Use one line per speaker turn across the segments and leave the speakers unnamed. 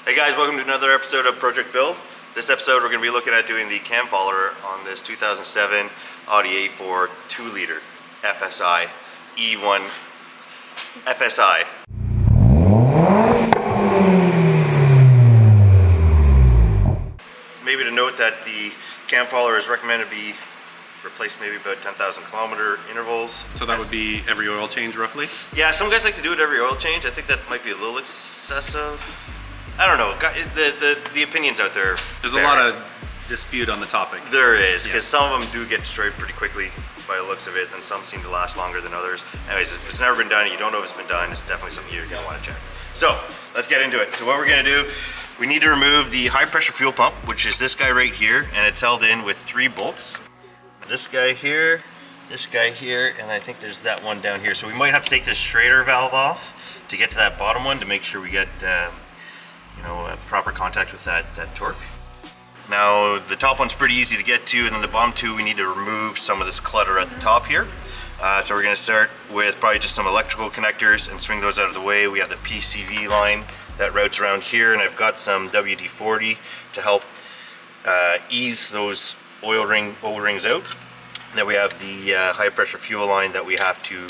Hey guys, welcome to another episode of Project Build. This episode we're going to be looking at doing the cam follower on this 2007 Audi A4 2-liter FSI E1 FSI. Maybe to note that the cam follower is recommended to be replaced maybe about 10,000 kilometer intervals.
So that would be every oil change roughly?
Yeah, some guys like to do it every oil change. I think that might be a little excessive. I don't know, the opinions out there.
There's a lot of dispute on the topic.
There is, because some of them do get destroyed pretty quickly by the looks of it, and some seem to last longer than others. Anyways, if it's never been done and you don't know if it's been done, it's definitely something you're gonna want to check. So, let's get into it. So what we're gonna do, we need to remove the high pressure fuel pump, which is this guy right here, and it's held in with 3 bolts. This guy here, and I think there's that one down here. So we might have to take this Schrader valve off to get to that bottom one to make sure we get proper contact with that torque. Now the top one's pretty easy to get to, and then the bottom 2 we need to remove some of this clutter at the top here. So we're going to start with probably just some electrical connectors and swing those out of the way. We have the PCV line that routes around here, and I've got some WD-40 to help ease those O-rings out. Then we have the high pressure fuel line that we have to,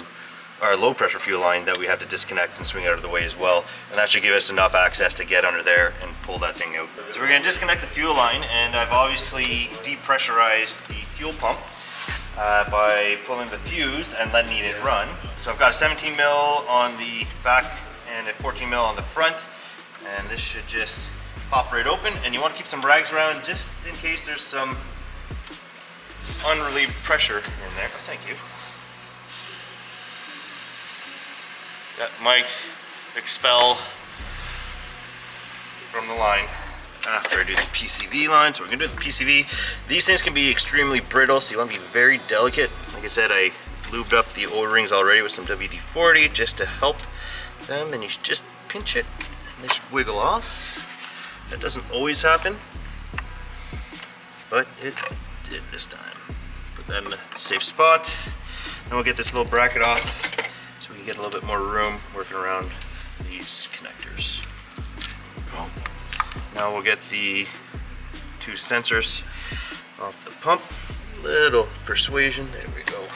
or low pressure fuel line that we have to disconnect and swing out of the way as well. And that should give us enough access to get under there and pull that thing out. So we're going to disconnect the fuel line, and I've obviously depressurized the fuel pump by pulling the fuse and letting it run. So I've got a 17 mil on the back and a 14 mil on the front, and this should just pop right open. And you want to keep some rags around just in case there's some unrelieved pressure in there. Oh, thank you. That might expel from the line after I do the PCV line. So we're gonna do the PCV. These things can be extremely brittle, so you want to be very delicate. Like I said, I lubed up the O-rings already with some WD-40 just to help them, and you should just pinch it and they should wiggle off. That doesn't always happen, but it did this time. Put that in a safe spot, and we'll get this little bracket off so we can get a little bit more room working around these connectors. There we go. Now we'll get the 2 sensors off the pump. Little persuasion, there we go.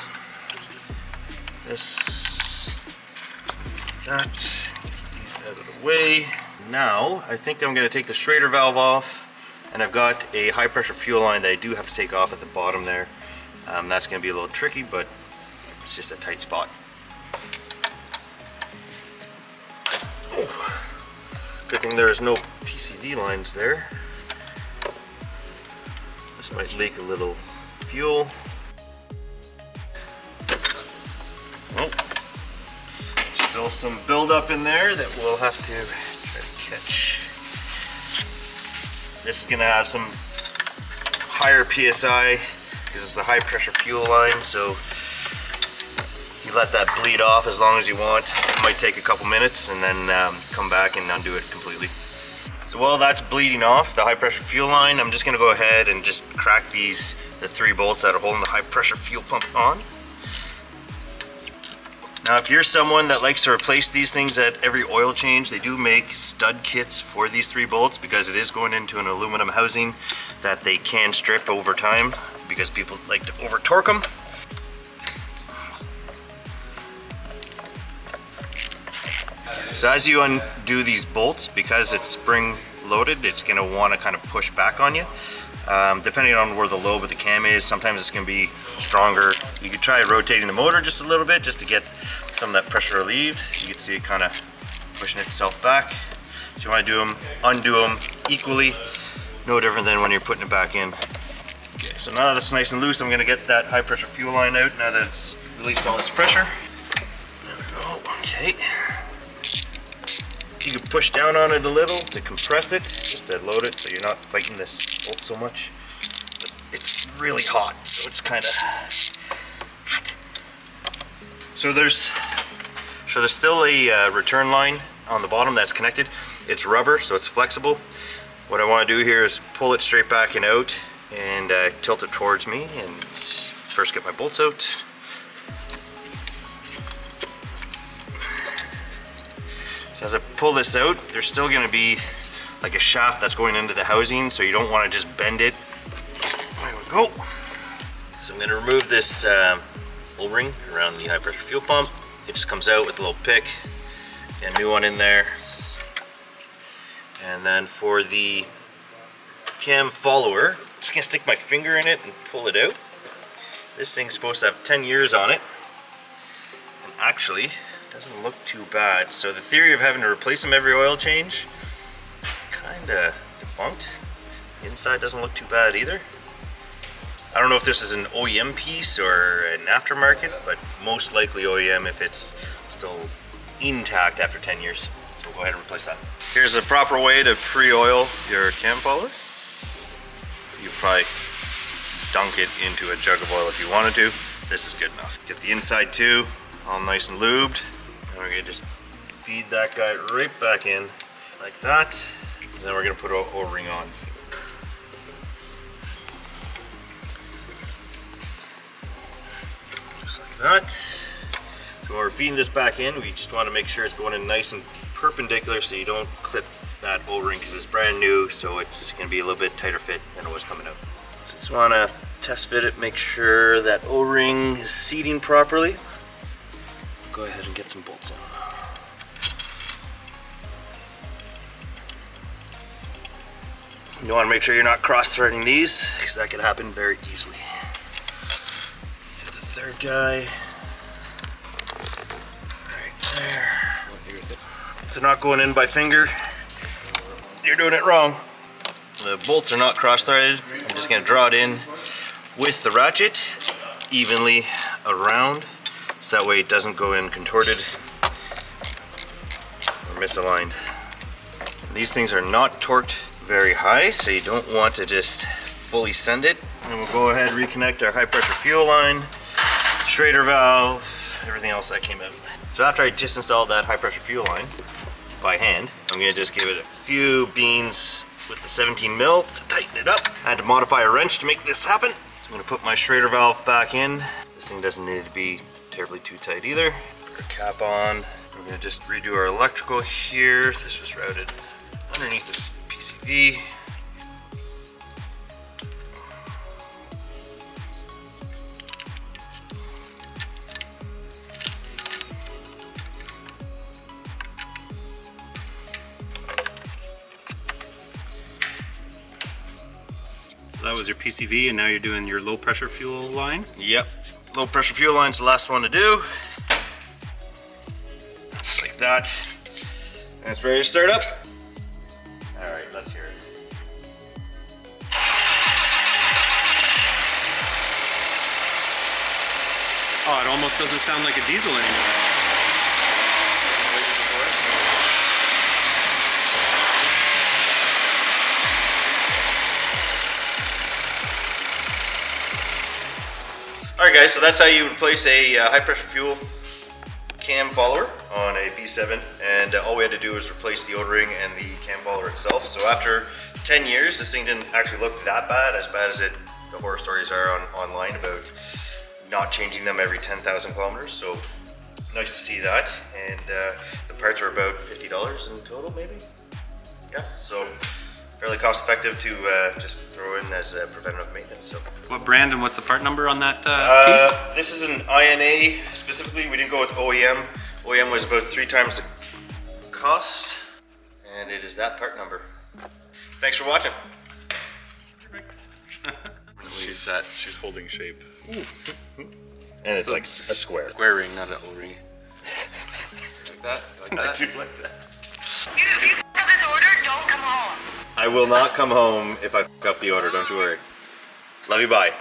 This, that, get these out of the way. Now I think I'm going to take the Schrader valve off, and I've got a high pressure fuel line that I do have to take off at the bottom there. That's going to be a little tricky, but it's just a tight spot. Oh, good thing there's no PCV lines there. This might leak a little fuel. Oh, still some buildup in there that we'll have to try to catch. This is going to have some higher PSI because it's a high pressure fuel line, so you let that bleed off as long as you want. It might take a couple minutes, and then come back and undo it completely. So while that's bleeding off, the high pressure fuel line, I'm just going to go ahead and just crack the 3 bolts that are holding the high pressure fuel pump on. Now if you're someone that likes to replace these things at every oil change, they do make stud kits for these 3 bolts because it is going into an aluminum housing that they can strip over time because people like to over torque them. So as you undo these bolts, because it's spring loaded, it's going to want to kind of push back on you. Depending on where the lobe of the cam is, sometimes it's going to be stronger. You could try rotating the motor just a little bit just to get some of that pressure relieved. You can see it kind of pushing itself back. So you want to undo them equally, no different than when you're putting it back in. Okay, so now that it's nice and loose, I'm going to get that high pressure fuel line out now that it's released all its pressure. There we go, okay. You can push down on it a little to compress it, just to load it so you're not fighting this bolt so much. But it's really hot, so it's kind of hot. So there's still a return line on the bottom that's connected. It's rubber, so it's flexible. What I want to do here is pull it straight back and out and tilt it towards me, and first get my bolts out. So as I pull this out, there's still going to be like a shaft that's going into the housing, so you don't want to just bend it. There we go. So I'm going to remove this O-ring around the high pressure fuel pump. It just comes out with a little pick. Get a new one in there. And then for the cam follower, I'm just going to stick my finger in it and pull it out. This thing's supposed to have 10 years on it. And actually, doesn't look too bad. So the theory of having to replace them every oil change, kinda debunked. The inside doesn't look too bad either. I don't know if this is an OEM piece or an aftermarket, but most likely OEM if it's still intact after 10 years. So we'll go ahead and replace that. Here's a proper way to pre-oil your cam follower. You probably dunk it into a jug of oil if you wanted to. This is good enough. Get the inside too, all nice and lubed. And we're gonna just feed that guy right back in like that. And then we're gonna put an O-ring on. Just like that. So when we're feeding this back in, we just want to make sure it's going in nice and perpendicular so you don't clip that O-ring because it's brand new, so it's going to be a little bit tighter fit than it was coming out. So just want to test fit it, make sure that O-ring is seating properly. Go ahead and get some bolts on. You want to make sure you're not cross-threading these because that could happen very easily. The third guy. Right there. If they're not going in by finger, you're doing it wrong. The bolts are not cross-threaded. I'm just going to draw it in with the ratchet evenly around, so that way it doesn't go in contorted or misaligned. These things are not torqued very high, so you don't want to just fully send it. And we'll go ahead and reconnect our high pressure fuel line, Schrader valve, everything else that came out. So after I just installed that high pressure fuel line by hand, I'm gonna just give it a few beans with the 17 mil to tighten it up. I had to modify a wrench to make this happen. So I'm gonna put my Schrader valve back in. This thing doesn't need to be terribly too tight either. Put our cap on. I'm gonna just redo our electrical here. This was routed underneath the PCV.
So that was your PCV, and now you're doing your low pressure fuel line?
Yep, low pressure fuel line's the last one to do. Just like that. And it's ready to start up. All right, let's hear it.
Oh, it almost doesn't sound like a diesel anymore.
All right, guys, so that's how you replace a high pressure fuel cam follower on a B7, and all we had to do was replace the O-ring and the cam follower itself. So after 10 years, this thing didn't actually look that bad as the horror stories are online about not changing them every 10,000 kilometers. So nice to see that, and the parts were about $50 in total, maybe. Yeah, so fairly cost effective to just throw in as preventative maintenance. So
What brand and what's the part number on that piece?
this is an INA specifically. We didn't go with OEM. OEM was about 3 times the cost, and it is that part number. Thanks for watching.
She's set. She's holding shape.
And it's like a square.
Square ring, not an O-ring. Like that? Like that?
I do like that.
If you f up this order, don't come home.
I will not come home if I f up the order, don't you worry. Love you, bye.